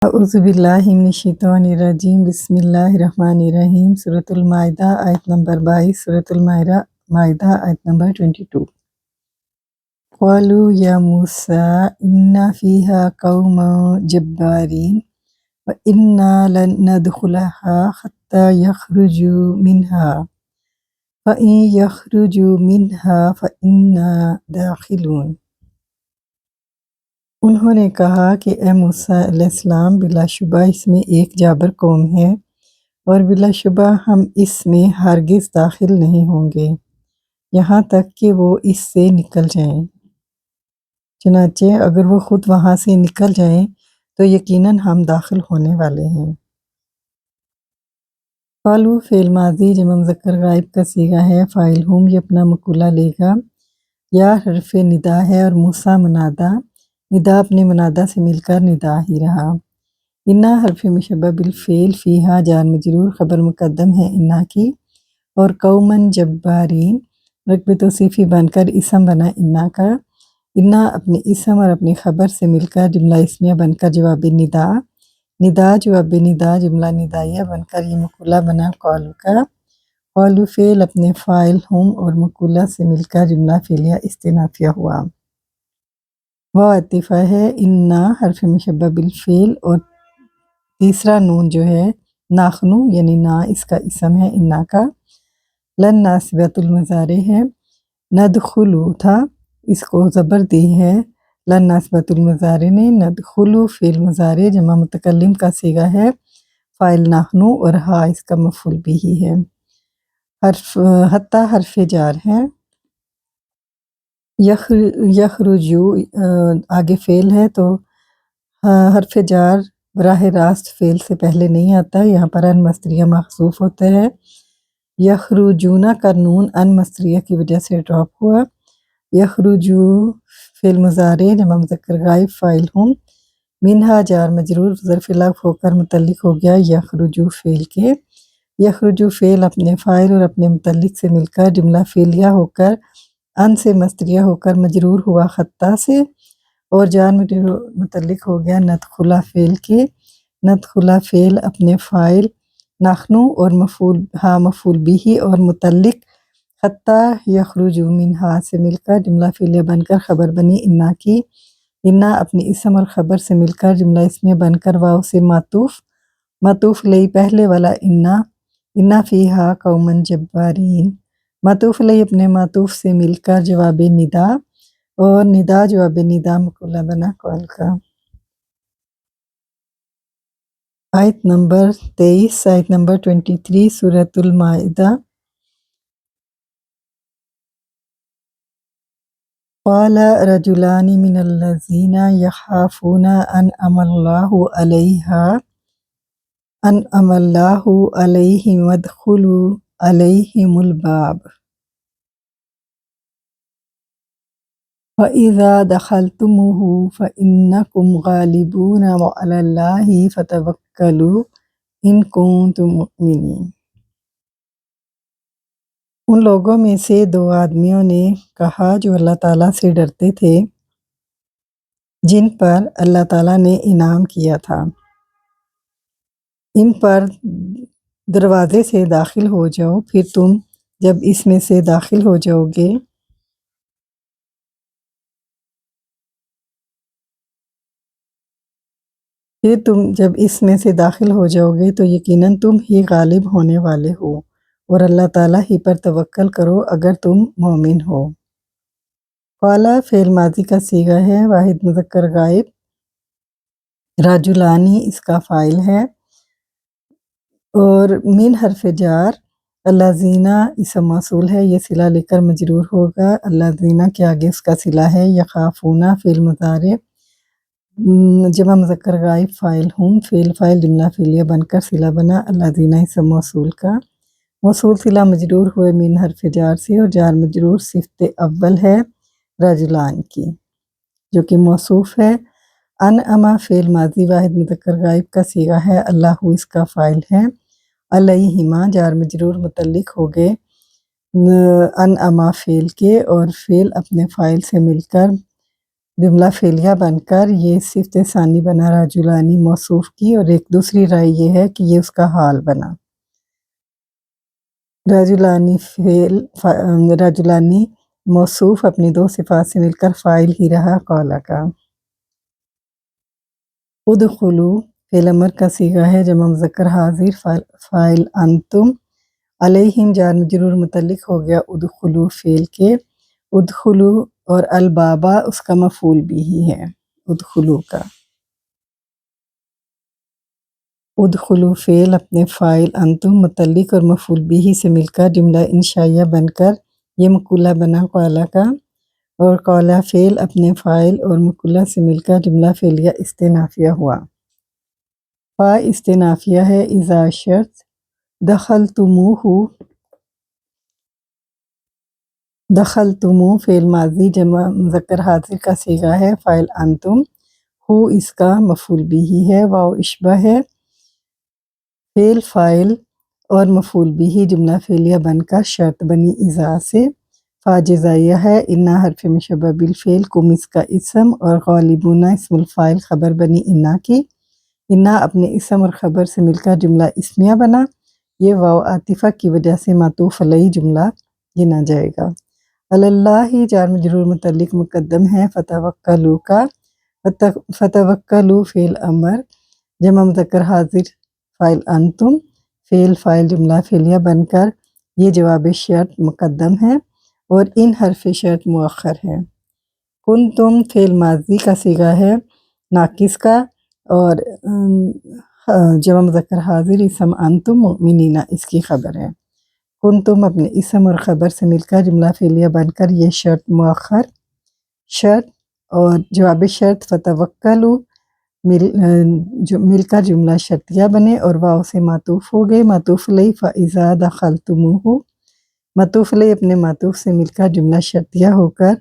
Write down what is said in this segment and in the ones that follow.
اعوذ باللہ من الشیطان الرجیم بسم اللہ الرحمن الرحیم سورۃ المائدہ آیت نمبر 22 سورۃ المائدہ آیت نمبر 22 قالوا یا موسیٰ انا فیہا قوما جبارین وَإِنَّا لَن نَدْخُلَهَا حَتَّى يَخْرُجُوا مِنْهَا فَإِن يَخْرُجُوا مِنْهَا فَإِنَّا دَاخِلُونَ۔ انہوں نے کہا کہ اے موسیٰ علیہ السلام، بلا شبہ اس میں ایک جابر قوم ہے اور بلا شبہ ہم اس میں ہرگز داخل نہیں ہوں گے یہاں تک کہ وہ اس سے نکل جائیں۔ چنانچہ اگر وہ خود وہاں سے نکل جائیں تو یقیناً ہم داخل ہونے والے ہیں۔ قالو فعل ماضی جمع مذکر غائب کا صیغہ ہے، فاعل ہم یہ اپنا مقولہ لے گا، یا حرف ندا ہے اور موسیٰ منادہ، ندا اپنے منادہ سے مل کر ندا ہی رہا۔ انا حرف مشبہ بالفعل، فیہا جار مجرور، خبر مقدم ہے انا کی، اور قومن جبارین رکب توصیفی بن کر اسم بنا انا کا۔ انا اپنے اسم اور اپنے خبر سے مل کر جملہ اسمیہ بن کر جواب ندا، ندا جواب ندا جملہ ندائیہ بن کر یہ مقولہ بنا قالو کا۔ قالو فعل اپنے فاعل ہم اور مقولہ سے مل کر جملہ فعلیہ استئنافیہ ہوا۔ وہ عطیفہ ہے انا حرف مشبہ بالفعل، اور تیسرا نون جو ہے ناخنو یعنی نا اس کا اسم ہے انا کا۔ لن ناسبۃ المضارع ہے، ندخلو تھا اس کو زبر دی ہے لن ناسبۃ المضارع نے، ندخلو فعل مضارع جمع متکلم کا صیغہ ہے، فاعل ناخنو اور ہا اس کا مفعول بھی ہے۔ حتی حرف جار ہے، یخرجو آگے فعل ہے تو حرف جار براہ راست فعل سے پہلے نہیں آتا، یہاں پر ان مصدریہ محذوف ہوتا ہے۔ یخرجون کا نون ان مصدریہ کی وجہ سے ڈراپ ہوا۔ یخرجو فعل مضارع جمع مذکر غائب فاعل ہم، منہا جار مجرور ظرف لغو ہو کر متعلق ہو گیا یخرجو فعل کے۔ یخرجو فعل اپنے فاعل اور اپنے متعلق سے مل کر جملہ فعلیہ ہو کر ان سے مصدریہ ہو کر مجرور ہوا خطا سے، اور جار متعلق ہو گیا ندخلہ فعل کے۔ ندخلہ فعل اپنے فاعل ناخنو اور مفعول بھی اور متعلق خطا یخرجو منہا سے مل کر جملہ فعلیہ بن کر خبر بنی انا کی۔ انا اپنی اسم اور خبر سے مل کر جملہ اسمیہ بن کر واو سے معطوف علیہ پہلے والا انا فیہا قوما جبارین، معطوف علیہ اپنے معطوف سے مل کر جواب ندا، اور ندا جواب ندا مقولہ بنا قول کا۔ آیت نمبر 23 آیت نمبر 23 سورۃ المائدہ۔ قال رجلان من الذین یخافون انعم اللہ علیہم ادخلوا علیہم الباب فَإِذَا دَخَلْتُمُوهُ فَإِنَّكُمْ غَالِبُونَ وَعَلَى اللَّهِ فَتَوَكَّلُوا إِن كُنتُم مُّؤْمِنِينَ۔ ان لوگوں میں سے دو آدمیوں نے کہا جو اللہ تعالیٰ سے ڈرتے تھے، جن پر اللہ تعالیٰ نے انعام کیا تھا، ان پر دروازے سے داخل ہو جاؤ، پھر تم جب اس میں سے داخل ہو جاؤ گے تو یقیناً تم ہی غالب ہونے والے ہو، اور اللہ تعالیٰ ہی پر توکل کرو اگر تم مومن ہو۔ قالا فعل ماضی کا صیغہ ہے، واحد مذکر غائب، رجلانی اس کا فاعل ہے، اور من حرف جار الذین اسم موصول ہے، یہ صلہ لے کر مجرور ہوگا، الذین کے آگے اس کا صلہ ہے، یخافون فعل مضارع جمع مذکر غائب فاعل ہم، فعل فاعل جملہ فعلیہ بن کر صلہ بنا الذین اسم موصول کا۔ موصول صلہ مجرور ہوئے من حرف جار سے، اور جار مجرور صفت اول ہے رجلان کی جو کہ موصوف ہے۔ انعم فعل ماضی واحد مذکر غائب کا صیغہ ہے، اللہ اس کا فاعل ہے، علیہما جار مجرور متعلق ہو گئے انعم فعل کے، اور فعل اپنے فاعل سے مل کر جملہ فعلیہ بن کر یہ صفت ثانی بنا رجلانی موصوف کی، اور ایک دوسری رائے یہ ہے کہ یہ اس کا حال بنا۔ رجلانی موصوف اپنی دو صفات سے مل کر فاعل ہی رہا قولا کا۔ ادخلو فعل امر کا صیغہ ہے، جمع مذکر حاضر، فاعل انتم، علیہم جار مجرور متعلق ہو گیا ادخلو فعل کے، ادخلو اور البابا اس کا مفعول بھی ہی ہے ادخلو کا۔ ادخلو فعل اپنے فاعل انتم متعلق اور مفعول بھی ہی سے مل کر جملہ انشائیہ بن کر یہ مقولہ بنا قولا کا، اور قولا فعل اپنے فاعل اور مقولہ سے مل کر جملہ فعلیہ استئنافیہ ہوا۔ فا استئنافیہ ہے، اذا شرط، دخلتموہ، دخلتمو فعل ماضی جمع مذکر حاضر کا صیغہ ہے، فاعل انتم، ہو اس کا مفعول بھی ہی ہے، واو اشبہ ہے، فعل فاعل اور مفعول بھی ہی جملہ فعلیہ بن کر شرط بنی اذا سے۔ فا جزائیہ ہے، انا حرف مشبہ بالفعل، کم اس کا اسم، اور غالبون اسم الفاعل خبر بنی انا کی۔ انا اپنے اسم اور خبر سے مل کر جملہ اسمیہ بنا، یہ واو عاطفہ کی وجہ سے معطوف علیہ جملہ گنا جائے گا۔ اللہ جار مجرور متعلق مقدم ہے فتوکلوا کا، فتوکلوا فعل امر جمع مذکر حاضر، فاعل انتم، فعل فاعل جملہ فعلیہ بن کر یہ جواب شرط مقدم ہے اور ان حرف شرط مؤخر ہے۔ کنتم فعل ماضی کا صیغہ ہے ناقص کا، اور جمع مذکر حاضر اسم انتم مؤمنین اس کی خبر ہے۔ کنتم اپنے اسم اور خبر سے مل کر جملہ فعلیہ بن کر یہ شرط مؤخر شرط اور جواب شرط فتوکلوا مل کر جملہ شرطیہ بنے اور واو سے معطوف ہو گئے، معطوف علیہ فاذا دخلتموہ، معطوف علیہ اپنے معطوف سے مل کر جملہ شرطیہ ہو کر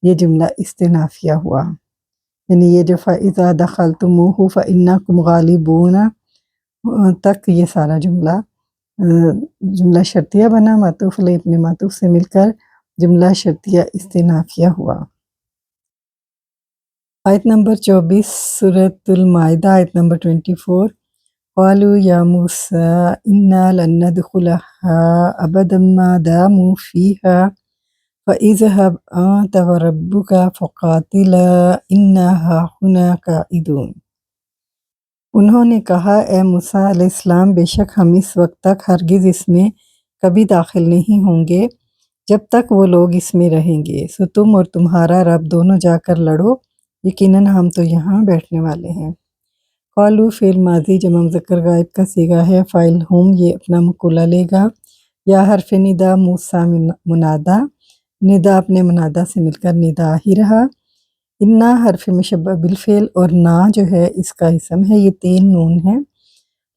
یہ جملہ استئنافیہ ہوا، یعنی یہ جو فاذا دخلتموہ فانکم غالبون تک یہ سارا جملہ شرطیہ بنا، معطوف علیہ اپنے معطوف سے مل کر جملہ شرطیہ استئنافیہ ہوا۔ آیت نمبر 24 سورۃ المائدہ، آیت نمبر 24۔ قالوا یا موسیٰ انا لن ندخلها ابدا ما داموا فیہا فاذهب انت وربک فقاتلا انا ہاہنا قاعدون۔ انہوں نے کہا، اے موسیٰ علیہ السلام، بے شک ہم اس وقت تک ہرگز اس میں کبھی داخل نہیں ہوں گے جب تک وہ لوگ اس میں رہیں گے، سو تم اور تمہارا رب دونوں جا کر لڑو، یقیناً ہم تو یہاں بیٹھنے والے ہیں۔ قالوا فعل ماضی جمع مذکر غائب کا صیغہ ہے، فاعل ہم یہ اپنا مقولہ لے گا، یا حرف ندا موسیٰ منادا، ندا اپنے منادا سے مل کر ندا ہی رہا۔ انا حرف مشبہ بالفعل اور نا جو ہے اس کا اسم ہے، یہ 3 نون ہے۔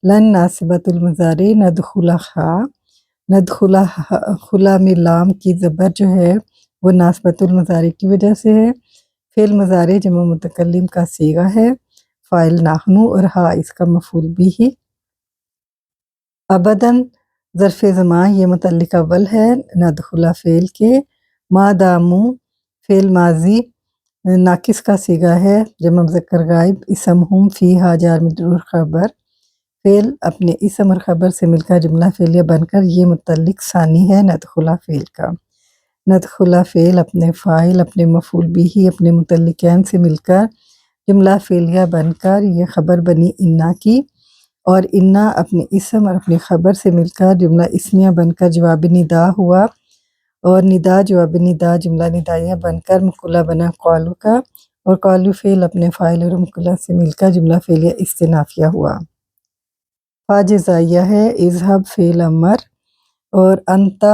لن ناصبۃ المضارع، ندخلہا، ندخلہ میں لام کی زبر جو ہے وہ ناصبۃ المضارع کی وجہ سے ہے۔ فعل مضارع جمع متکلم کا صیغہ ہے، فاعل نحنو اور ہا اس کا مفعول بھی ہی۔ ابداً ظرف زمان یہ متعلق اول ہے ندخلہ فعل کے، ما دامو فعل ماضی ناقص کا صیغہ ہے، جمع مذکر غائب، اسم ہم فیہا جار مجرور خبر، فعل اپنے اسم اور خبر سے مل کر جملہ فعلیہ بن کر یہ متعلق ثانی ہے ندخلہ فعل کا۔ ندخلہ فعل اپنے فاعل اپنے مفعول بھی ہی اپنے متعلقین سے مل کر جملہ فعلیہ بن کر یہ خبر بنی انا کی، اور انا اپنے اسم اور اپنی خبر سے مل کر جملہ اسمیہ بن کر جواب ندا ہوا، اور ندا جواب ندا جملہ ندائیہ بن کر مقولہ بنا قالوا کا، اور قالوا فعل اپنے فاعل اور مقولہ سے مل کر جملہ فعلیہ استئنافیہ ہوا۔ فا جزائیہ ہے، اذهب فعل امر اور انت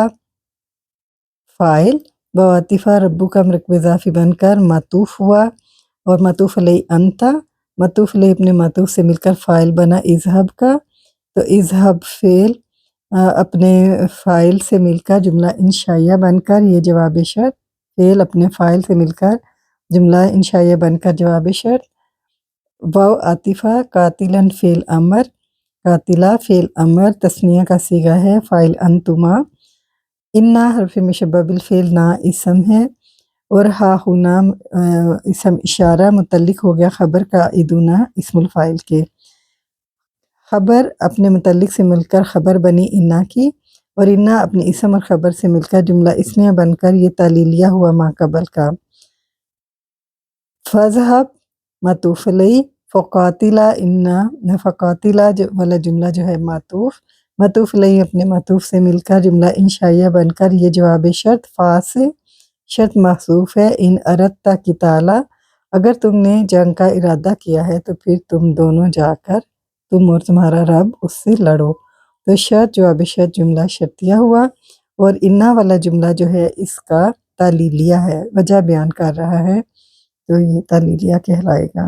فاعل، بعاطفہ ربک مرکب اضافی بن کر معطوف ہوا، اور معطوف علیہ انت، معطوف علیہ اپنے معطوف سے مل کر فاعل بنا اذهب کا، تو اذهب فعل اپنے فاعل سے مل کر جملہ انشائیہ بن کر یہ جواب شرط، فعل اپنے فاعل سے مل کر جملہ انشائیہ بن کر جواب شرط، واو عاطفہ قاتلا فعل امر، قاتلہ فعل امر تثنیہ کا صیغہ ہے، فاعل انتما، انا حرف مشبہ بالفعل نا اسم ہے، اور ہا ہونا اسم اشارہ متعلق ہو گیا خبر کا ادونا اسم الفاعل کے۔ خبر اپنے متعلق سے مل کر خبر بنی انا کی، اور انا اپنے اسم اور خبر سے مل کر جملہ اسمیہ بن کر یہ تعلیلیہ ہوا ما قبل کا۔ فذهب معطوف علیہ، فقاتلا انا، فقاتلا والا جملہ جو ہے معطوف علیہ اپنے معطوف سے مل کر جملہ انشائیہ بن کر یہ جواب شرط فا سے شرط محذوف ہے، ان اردت قتالا، اگر تم نے جنگ کا ارادہ کیا ہے تو پھر تم دونوں جا کر تم اور تمہارا رب اس سے لڑو۔ تو شرط جواب شرط جملہ شرطیہ ہوا، اور انا والا جملہ جو ہے اس کا تعلیلیہ ہے، وجہ بیان کر رہا ہے، تو یہ تعلیلیہ کہلائے گا۔